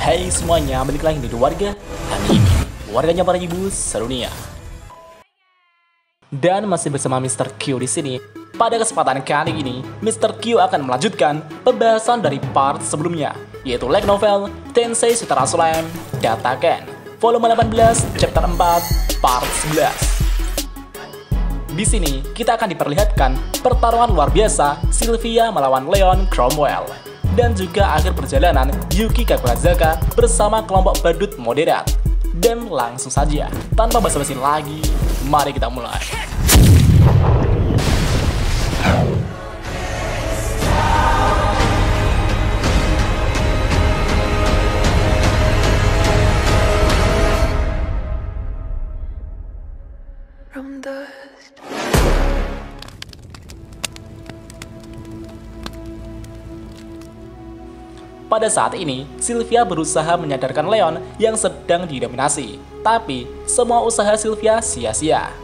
Hai semuanya, balik lagi di warga anime, warganya para ibu sedunia. Dan masih bersama Mr. Q di sini. Pada kesempatan kali ini, Mr. Q akan melanjutkan pembahasan dari part sebelumnya, yaitu light novel Tensei Shitara Slam Dataken, volume 18, chapter 4, part 11. Di sini, kita akan diperlihatkan pertarungan luar biasa Sylvia melawan Leon Cromwell. Dan juga akhir perjalanan Yuki Kakurazaka bersama kelompok badut moderat. Dan langsung saja, tanpa basa-basi lagi, mari kita mulai. From dust. Pada saat ini, Sylvia berusaha menyadarkan Leon yang sedang didominasi. Tapi, semua usaha Sylvia sia-sia.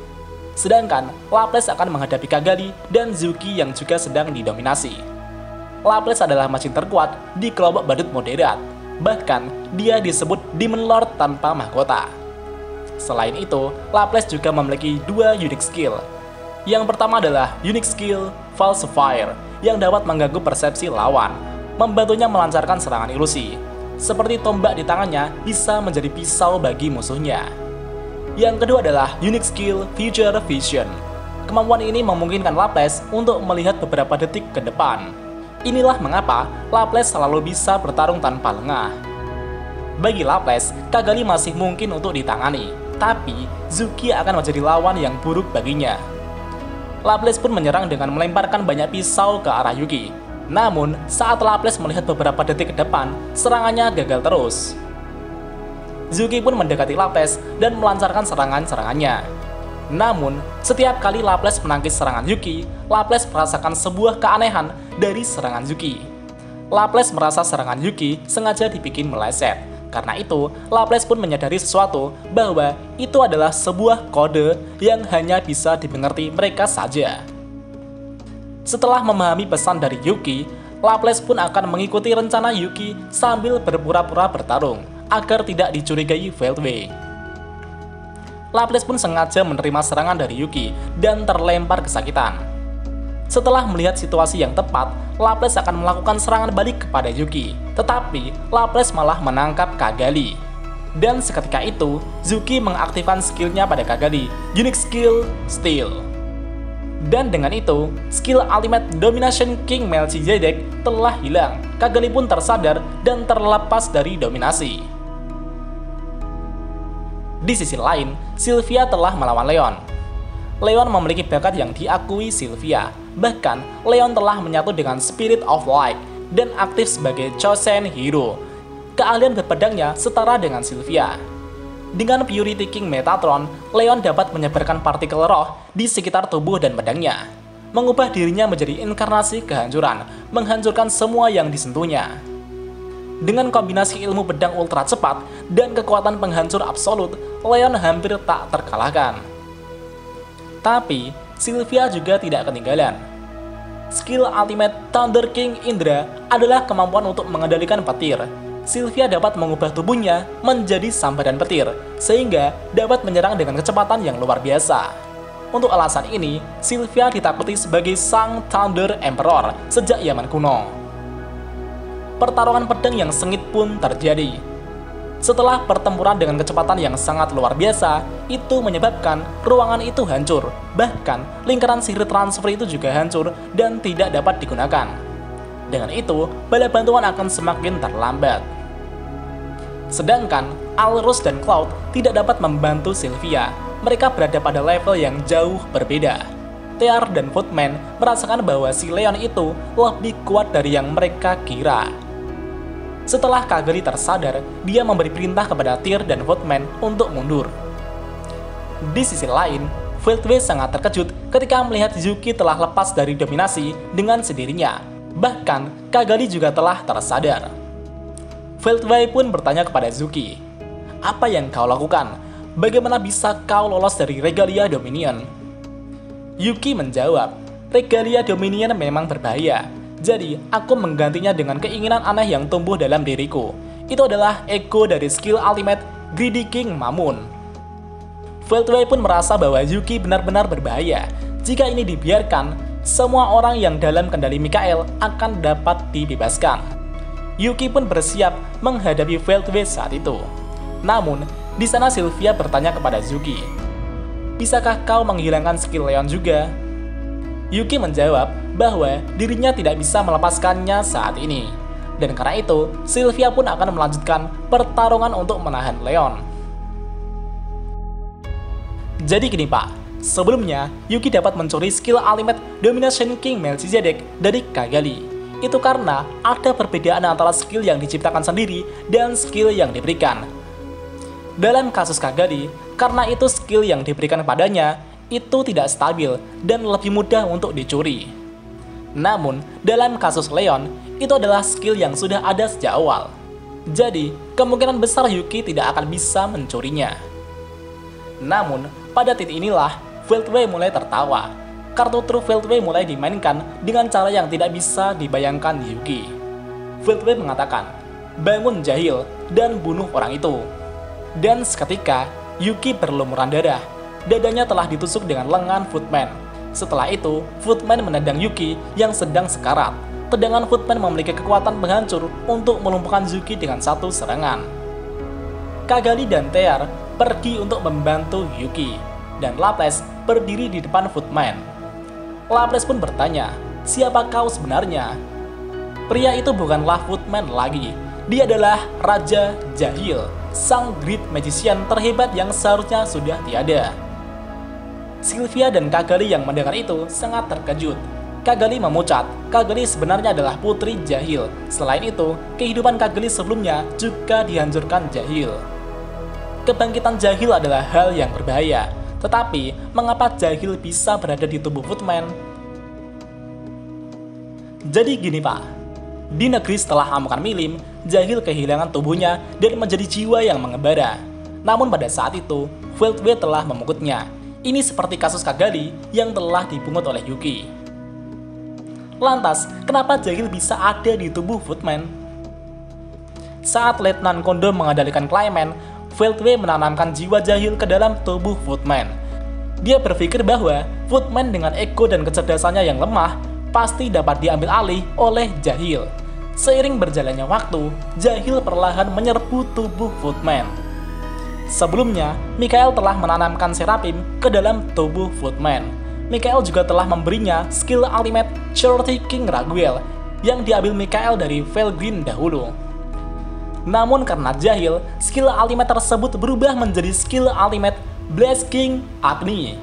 Sedangkan, Laples akan menghadapi Kagali dan Zuki yang juga sedang didominasi. Laples adalah mesin terkuat di kelompok badut moderat. Bahkan, dia disebut Demon Lord tanpa mahkota. Selain itu, Laples juga memiliki dua unique skill. Yang pertama adalah unique skill Falsifier yang dapat mengganggu persepsi lawan, membantunya melancarkan serangan ilusi. Seperti tombak di tangannya bisa menjadi pisau bagi musuhnya. Yang kedua adalah unique skill Future Vision. Kemampuan ini memungkinkan Laples untuk melihat beberapa detik ke depan. Inilah mengapa Laples selalu bisa bertarung tanpa lengah. Bagi Laples, Kagali masih mungkin untuk ditangani, tapi Zuki akan menjadi lawan yang buruk baginya. Laples pun menyerang dengan melemparkan banyak pisau ke arah Yuki. Namun, saat Laples melihat beberapa detik ke depan, serangannya gagal terus. Zuki pun mendekati Laples dan melancarkan serangan-serangannya. Namun, setiap kali Laples menangkis serangan Yuki, Laples merasakan sebuah keanehan dari serangan Zuki. Laples merasa serangan Yuki sengaja dibikin meleset. Karena itu, Laples pun menyadari sesuatu bahwa itu adalah sebuah kode yang hanya bisa dimengerti mereka saja. Setelah memahami pesan dari Yuki, Laples pun akan mengikuti rencana Yuki sambil berpura-pura bertarung agar tidak dicurigai Veldway. Laples pun sengaja menerima serangan dari Yuki dan terlempar kesakitan. Setelah melihat situasi yang tepat, Laples akan melakukan serangan balik kepada Yuki, tetapi Laples malah menangkap Kagali. Dan seketika itu, Zuki mengaktifkan skillnya pada Kagali, unique skill Steel. Dan dengan itu, skill Ultimate Domination King Melchizedek telah hilang. Kagali pun tersadar dan terlepas dari dominasi. Di sisi lain, Sylvia telah melawan Leon. Leon memiliki bakat yang diakui Sylvia. Bahkan, Leon telah menyatu dengan Spirit of Light dan aktif sebagai Chosen Hero. Keahlian berpedangnya setara dengan Sylvia. Dengan Purity King Metatron, Leon dapat menyebarkan partikel roh di sekitar tubuh dan pedangnya, mengubah dirinya menjadi inkarnasi kehancuran, menghancurkan semua yang disentuhnya. Dengan kombinasi ilmu pedang ultra cepat dan kekuatan penghancur absolut, Leon hampir tak terkalahkan. Tapi, Sylvia juga tidak ketinggalan. Skill Ultimate Thunder King Indra adalah kemampuan untuk mengendalikan petir. Sylvia dapat mengubah tubuhnya menjadi sambaran petir, sehingga dapat menyerang dengan kecepatan yang luar biasa. Untuk alasan ini, Sylvia ditakuti sebagai Sang Thunder Emperor sejak zaman kuno. Pertarungan pedang yang sengit pun terjadi. Setelah pertempuran dengan kecepatan yang sangat luar biasa, itu menyebabkan ruangan itu hancur. Bahkan, lingkaran sihir transfer itu juga hancur dan tidak dapat digunakan. Dengan itu, bala bantuan akan semakin terlambat. Sedangkan, Alrus dan Cloud tidak dapat membantu Sylvia. Mereka berada pada level yang jauh berbeda. Tear dan Footman merasakan bahwa si Leon itu lebih kuat dari yang mereka kira. Setelah Kagali tersadar, dia memberi perintah kepada Tear dan Footman untuk mundur. Di sisi lain, Veldway sangat terkejut ketika melihat Yuki telah lepas dari dominasi dengan sendirinya. Bahkan, Kagali juga telah tersadar. Veldway pun bertanya kepada Zuki, "Apa yang kau lakukan? Bagaimana bisa kau lolos dari Regalia Dominion?" Yuki menjawab, "Regalia Dominion memang berbahaya. Jadi, aku menggantinya dengan keinginan aneh yang tumbuh dalam diriku. itu adalah ego dari skill ultimate Greedy King Mamoon. Veldway pun merasa bahwa Yuki benar-benar berbahaya. Jika ini dibiarkan, semua orang yang dalam kendali Mikael akan dapat dibebaskan. Yuki pun bersiap menghadapi Veldway saat itu. Namun, di sana Sylvia bertanya kepada Yuki, "Bisakah kau menghilangkan skill Leon juga?" Yuki menjawab bahwa dirinya tidak bisa melepaskannya saat ini. Dan karena itu, Sylvia pun akan melanjutkan pertarungan untuk menahan Leon. Jadi gini Pak, sebelumnya Yuki dapat mencuri skill ultimate Domination King Melchizedek dari Cagalli. Itu karena ada perbedaan antara skill yang diciptakan sendiri dan skill yang diberikan. Dalam kasus Cagalli, karena itu skill yang diberikan padanya itu tidak stabil dan lebih mudah untuk dicuri. Namun, dalam kasus Leon, itu adalah skill yang sudah ada sejak awal. Jadi, kemungkinan besar Yuki tidak akan bisa mencurinya. Namun, pada titik inilah, Veldway mulai tertawa. Kartu True Veldway mulai dimainkan dengan cara yang tidak bisa dibayangkan Yuki. Veldway mengatakan, "Bangun jahil dan bunuh orang itu." Dan seketika, Yuki berlumuran darah. Dadanya telah ditusuk dengan lengan Footman. Setelah itu, Footman menendang Yuki yang sedang sekarat. Tendangan Footman memiliki kekuatan penghancur untuk melumpuhkan Yuki dengan satu serangan. Cagalli dan Tear pergi untuk membantu Yuki, dan Laples berdiri di depan Footman. Laples pun bertanya, "Siapa kau sebenarnya?" Pria itu bukanlah Footman lagi. Dia adalah Raja Jahil, sang Great Magician terhebat yang seharusnya sudah tiada. Sylvia dan Cagalli yang mendengar itu sangat terkejut. Cagalli memucat, Cagalli sebenarnya adalah putri Jahil. Selain itu, kehidupan Cagalli sebelumnya juga dihancurkan Jahil. Kebangkitan Jahil adalah hal yang berbahaya. Tetapi, mengapa Jahil bisa berada di tubuh Footman? Jadi gini Pak, di negeri setelah amukan milim, Jahil kehilangan tubuhnya dan menjadi jiwa yang mengembara. Namun pada saat itu, Veldway telah memungkutnya. Ini seperti kasus Cagalli yang telah dipungut oleh Yuki. Lantas, kenapa Jahil bisa ada di tubuh Footman? Saat Letnan Kondo mengendalikan Clayman, Veldway menanamkan jiwa Jahil ke dalam tubuh Footman. Dia berpikir bahwa Footman dengan ego dan kecerdasannya yang lemah pasti dapat diambil alih oleh Jahil. Seiring berjalannya waktu, Jahil perlahan menyerbu tubuh Footman. Sebelumnya, Mikael telah menanamkan Seraphim ke dalam tubuh Footman. Mikael juga telah memberinya skill ultimate Charity King Raguel yang diambil Mikael dari Felgreen dahulu. Namun karena Jahil, skill ultimate tersebut berubah menjadi skill ultimate Blast King Agni.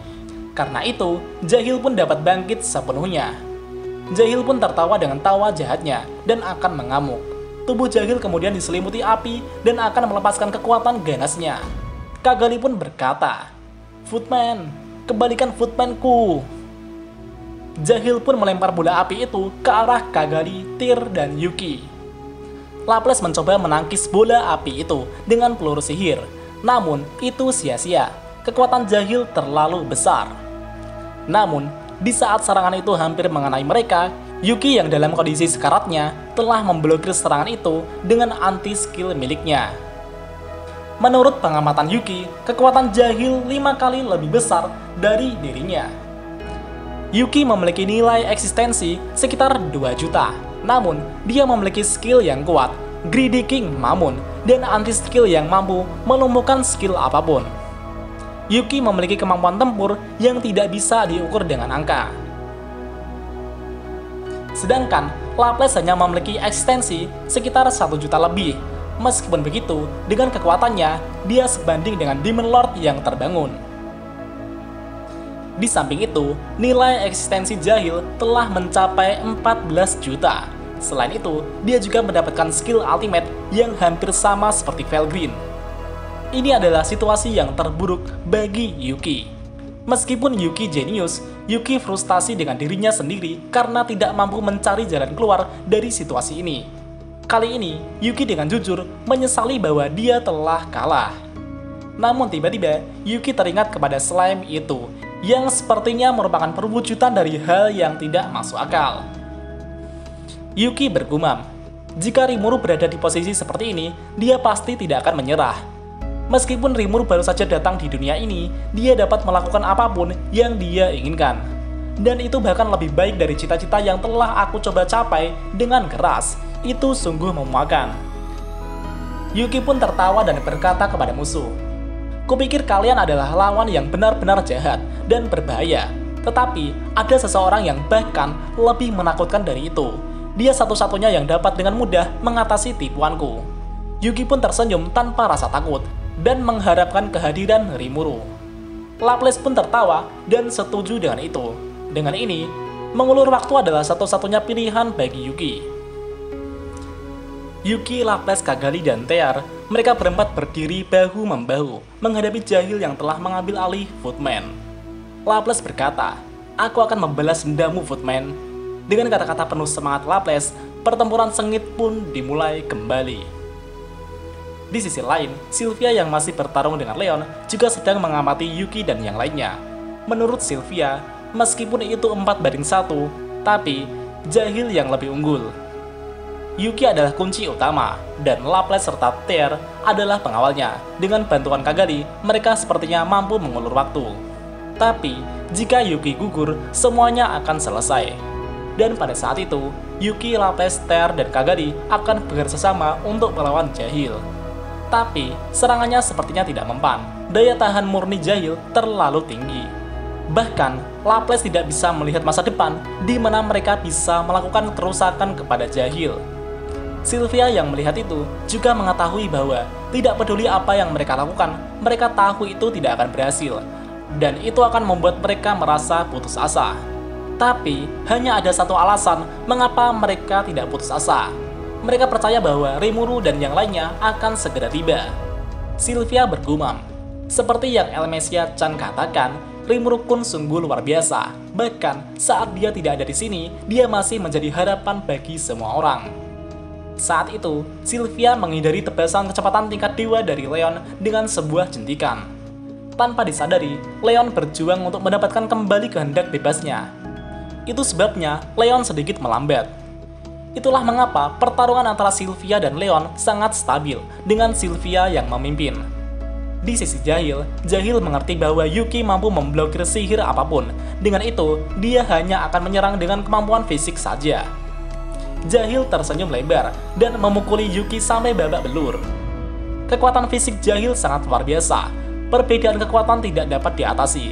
Karena itu, Jahil pun dapat bangkit sepenuhnya. Jahil pun tertawa dengan tawa jahatnya dan akan mengamuk. Tubuh Jahil kemudian diselimuti api dan akan melepaskan kekuatan ganasnya. Cagalli pun berkata, "Footman, kembalikan Footman-ku." Jahil pun melempar bola api itu ke arah Cagalli, Tyr, dan Yuki. Laples mencoba menangkis bola api itu dengan peluru sihir. Namun, itu sia-sia. Kekuatan Jahil terlalu besar. Namun, di saat serangan itu hampir mengenai mereka, Yuki yang dalam kondisi sekaratnya telah memblokir serangan itu dengan anti-skill miliknya. Menurut pengamatan Yuki, kekuatan Jahil 5 kali lebih besar dari dirinya. Yuki memiliki nilai eksistensi sekitar 2 juta. Namun, dia memiliki skill yang kuat, Greedy King Mamoon, dan anti-skill yang mampu melumpuhkan skill apapun. Yuki memiliki kemampuan tempur yang tidak bisa diukur dengan angka. Sedangkan Laples hanya memiliki eksistensi sekitar 1 juta lebih. Meskipun begitu, dengan kekuatannya, dia sebanding dengan Demon Lord yang terbangun. Di samping itu, nilai eksistensi Jahil telah mencapai 14 juta. Selain itu, dia juga mendapatkan skill ultimate yang hampir sama seperti Felgreen. Ini adalah situasi yang terburuk bagi Yuki. Meskipun Yuki jenius, Yuki frustasi dengan dirinya sendiri karena tidak mampu mencari jalan keluar dari situasi ini. Kali ini, Yuki dengan jujur menyesali bahwa dia telah kalah. Namun tiba-tiba, Yuki teringat kepada slime itu, yang sepertinya merupakan perwujudan dari hal yang tidak masuk akal. Yuki bergumam, Jika Rimuru berada di posisi seperti ini, dia pasti tidak akan menyerah. Meskipun Rimuru baru saja datang di dunia ini, dia dapat melakukan apapun yang dia inginkan. Dan itu bahkan lebih baik dari cita-cita yang telah aku coba capai dengan keras. Itu sungguh memuakan. Yuki pun tertawa dan berkata kepada musuh, "Kupikir kalian adalah lawan yang benar-benar jahat dan berbahaya. Tetapi ada seseorang yang bahkan lebih menakutkan dari itu. Dia satu-satunya yang dapat dengan mudah mengatasi tipuanku." Yuki pun tersenyum tanpa rasa takut dan mengharapkan kehadiran Rimuru. Laples pun tertawa dan setuju dengan itu. Dengan ini, mengulur waktu adalah satu-satunya pilihan bagi Yuki. Yuki, Laples, Kagali, dan Tear, mereka berempat berdiri bahu-membahu menghadapi jahil yang telah mengambil alih Footman. Laples berkata, "Aku akan membalas dendammu, Footman." Dengan kata-kata penuh semangat Laples, pertempuran sengit pun dimulai kembali. Di sisi lain, Sylvia yang masih bertarung dengan Leon juga sedang mengamati Yuki dan yang lainnya. Menurut Sylvia, meskipun itu 4-1, tapi jahil yang lebih unggul. Yuki adalah kunci utama, dan Laples serta Tear adalah pengawalnya. Dengan bantuan Kagali, mereka sepertinya mampu mengulur waktu. Tapi, jika Yuki gugur, semuanya akan selesai. Dan pada saat itu, Yuki, Laples, Tear, dan Kagali akan bekerjasama untuk melawan jahil. Tapi, serangannya sepertinya tidak mempan. Daya tahan murni jahil terlalu tinggi. Bahkan, Laples tidak bisa melihat masa depan di mana mereka bisa melakukan kerusakan kepada jahil. Sylvia yang melihat itu juga mengetahui bahwa tidak peduli apa yang mereka lakukan, mereka tahu itu tidak akan berhasil. Dan itu akan membuat mereka merasa putus asa. Tapi, hanya ada satu alasan mengapa mereka tidak putus asa. Mereka percaya bahwa Rimuru dan yang lainnya akan segera tiba. Sylvia bergumam. Seperti yang Elmesia Chan katakan, Rimuru-kun sungguh luar biasa. Bahkan saat dia tidak ada di sini, dia masih menjadi harapan bagi semua orang. Saat itu, Sylvia menghindari tebasan kecepatan tingkat dewa dari Leon dengan sebuah jentikan. Tanpa disadari, Leon berjuang untuk mendapatkan kembali kehendak bebasnya. Itu sebabnya Leon sedikit melambat. Itulah mengapa pertarungan antara Sylvia dan Leon sangat stabil, dengan Sylvia yang memimpin. Di sisi jahil mengerti bahwa Yuki mampu memblokir sihir apapun. Dengan itu, dia hanya akan menyerang dengan kemampuan fisik saja. Jahil tersenyum lebar dan memukuli Yuki sampai babak belur. Kekuatan fisik jahil sangat luar biasa. Perbedaan kekuatan tidak dapat diatasi.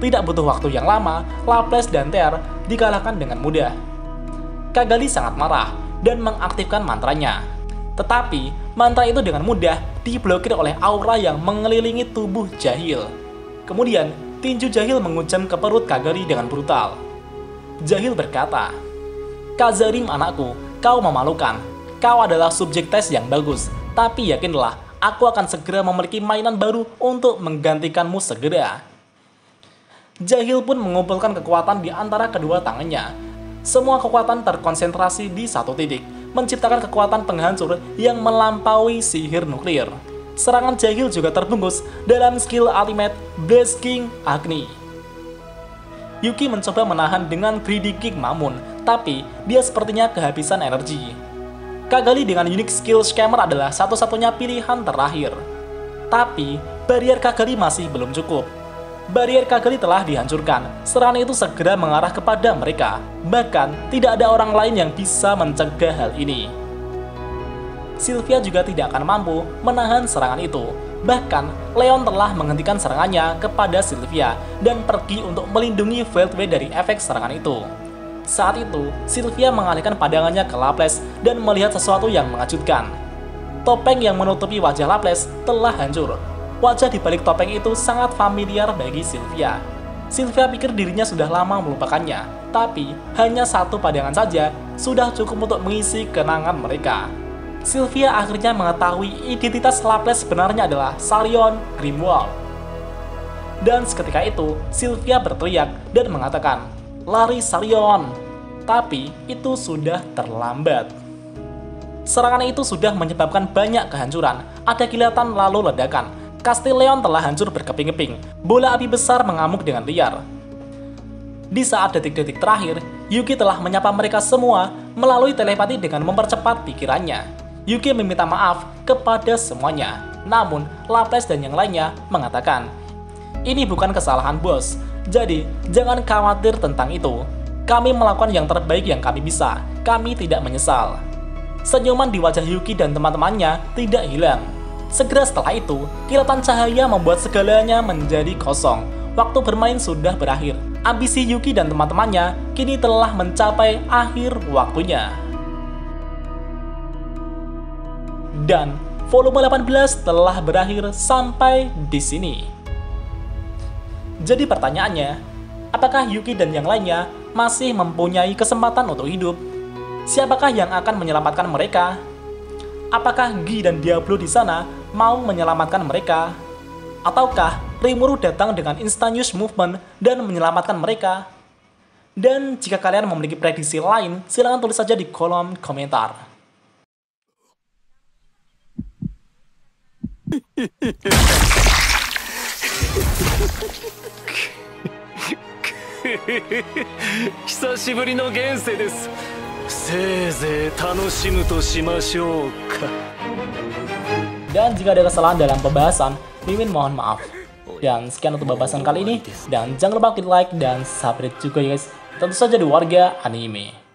Tidak butuh waktu yang lama, Laples dan Tear dikalahkan dengan mudah. Kagali sangat marah dan mengaktifkan mantranya. Tetapi, mantra itu dengan mudah diblokir oleh aura yang mengelilingi tubuh jahil. Kemudian, tinju jahil menguncam ke perut Kagali dengan brutal. Jahil berkata, "Kazarim anakku, kau memalukan. Kau adalah subjek tes yang bagus, tapi yakinlah, aku akan segera memiliki mainan baru untuk menggantikanmu segera." Jahil pun mengumpulkan kekuatan di antara kedua tangannya. Semua kekuatan terkonsentrasi di satu titik, menciptakan kekuatan penghancur yang melampaui sihir nuklir. Serangan jahil juga terbungkus dalam skill ultimate Blazing Agni. Yuki mencoba menahan dengan Greedy Kick Mamun, tapi dia sepertinya kehabisan energi. Kagali dengan unique skill Scammer adalah satu-satunya pilihan terakhir. Tapi, barrier Kagali masih belum cukup. Barrier Kagali telah dihancurkan, serangan itu segera mengarah kepada mereka. Bahkan, tidak ada orang lain yang bisa mencegah hal ini. Sylvia juga tidak akan mampu menahan serangan itu. Bahkan, Leon telah menghentikan serangannya kepada Sylvia dan pergi untuk melindungi Veiled dari efek serangan itu. Saat itu, Sylvia mengalihkan pandangannya ke Laples dan melihat sesuatu yang mengejutkan. Topeng yang menutupi wajah Laples telah hancur. Wajah di balik topeng itu sangat familiar bagi Sylvia. Sylvia pikir dirinya sudah lama melupakannya, tapi hanya satu pandangan saja sudah cukup untuk mengisi kenangan mereka. Sylvia akhirnya mengetahui identitas Laples sebenarnya adalah Sarion Grimwald. Dan seketika itu, Sylvia berteriak dan mengatakan, "Lari Sarion!" Tapi itu sudah terlambat. Serangan itu sudah menyebabkan banyak kehancuran, ada kilatan lalu ledakan. Kastil Leon telah hancur berkeping-keping, bola api besar mengamuk dengan liar. Di saat detik-detik terakhir, Yuki telah menyapa mereka semua melalui telepati dengan mempercepat pikirannya. Yuki meminta maaf kepada semuanya. Namun, Laplace dan yang lainnya mengatakan, "Ini bukan kesalahan bos, jadi jangan khawatir tentang itu. Kami melakukan yang terbaik yang kami bisa. Kami tidak menyesal." Senyuman di wajah Yuki dan teman-temannya tidak hilang. Segera setelah itu, kilatan cahaya membuat segalanya menjadi kosong. Waktu bermain sudah berakhir. Ambisi Yuki dan teman-temannya kini telah mencapai akhir waktunya. Dan volume 18 telah berakhir sampai di sini. Jadi pertanyaannya, apakah Yuki dan yang lainnya masih mempunyai kesempatan untuk hidup? Siapakah yang akan menyelamatkan mereka? Apakah Guy dan Diablo di sana mau menyelamatkan mereka? Ataukah Rimuru datang dengan instantaneous movement dan menyelamatkan mereka? Dan jika kalian memiliki prediksi lain, silahkan tulis saja di kolom komentar. Dan jika ada kesalahan dalam pembahasan, Mimin mohon maaf. Dan sekian untuk pembahasan kali ini. Dan jangan lupa klik like dan subscribe juga ya guys. Tentu saja di Warga Anime.